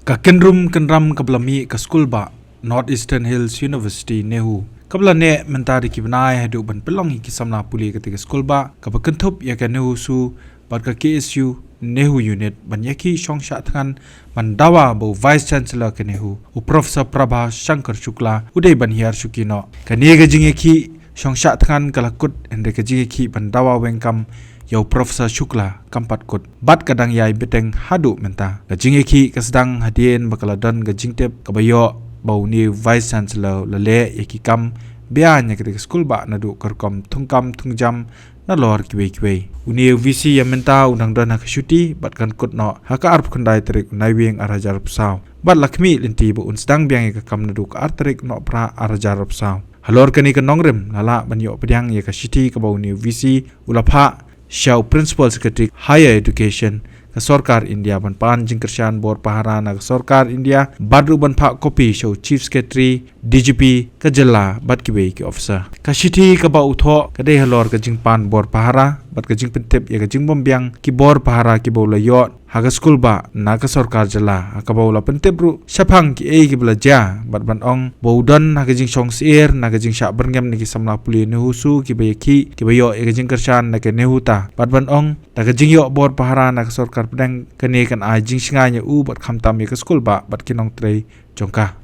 Ka kenrum kenram kablami ka school ba North Eastern Hills University NEHU kabla ne mentari ki banai hadu ban pelong hi kisamna puli ketika school ba ka bakentup ya ka NEHU su bat ka KSU NEHU unit ban yaki shongsha thangan mandawa bo vice chancellor ka NEHU u professor Prabha Shankar Shukla udai ban hiar shukino ka ne ga jingeki shongsha thangan kalakut ende ka jingeki bandawa wengkam Yau Profesor Shukla kampat kut bat kadang yai Pdeng hadu menta gajing eki kasdang hadien bakaladon gajing tep kabayo bau ni vice chancellor lale yaki kam Biang ketika school ba nadu kerkom tungkam tungjam na lor kiwe uni VC yang menta undang don hak syuti bat kan kut no haka arp kundai terik naiwing arajar psau bat lakmi linti bu unsdang Biang ka kam nadu ka arterik no pra arajar psau halor kani ka nongrem lala banyo Pdeng ya ka syuti ka bau ni VC ulapha Shaw Principal Secretary Higher Education ke Sorkar India ban pan jingkersyan bor Pahara na ke Sorkar India badru ban pak kopi Shaw Chief Secretary DGP ke Jylla bat kiwe ke officer ka shiti ke ba utho ke de halor ke jingpan bor Pahara bat ke jing pentep ya ke jing Biang ki bor Pahara ki bola yot haga school ba na ke Sorkar Jylla ka bola pentep ru syapang ki ki belaja bat ban ong boudon haga jing song sir na ke jing syak berngem ni ki samla puli NEHU su ki bayaki ki bayo ya ke jingkersyan na ke NEHU ta bat ban ong da ke jing yo bor Pahara na ke Sorkar Pdeng kene kan a jing singanya u bat khamtam ya ke school ba bat kinong trei jongka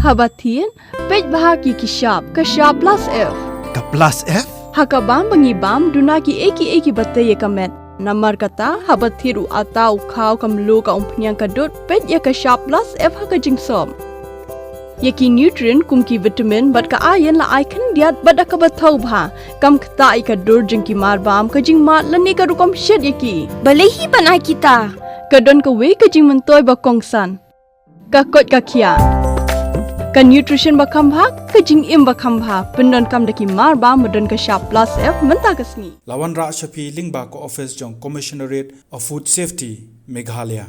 Habatin pej bahagi ki sharp ka sharp plus F Ka plus F? hakabam bangibam duna ki eki batte ye kamet namar kata habathiru atau khaw kamlu ka umpnyang kadut pej ya ka sharp plus F haka jingsom yaki nutrient kum ki vitamin bat ka iron la icon diat bat ka bathau bha kam khta I ka dur jing ki mar bam ka jing ma lani ka rukom shed yaki Balehi banai kita. kadon ka we ka jing mentoy ba kongsan ka kot ka khia ka nutrition ba khambha ka jing im ba khambha pendon kam daki mar ba modon ka sharp plus F menta ka sngi lawan ra shapi lingba ko office jong commissionerate of food safety Meghalaya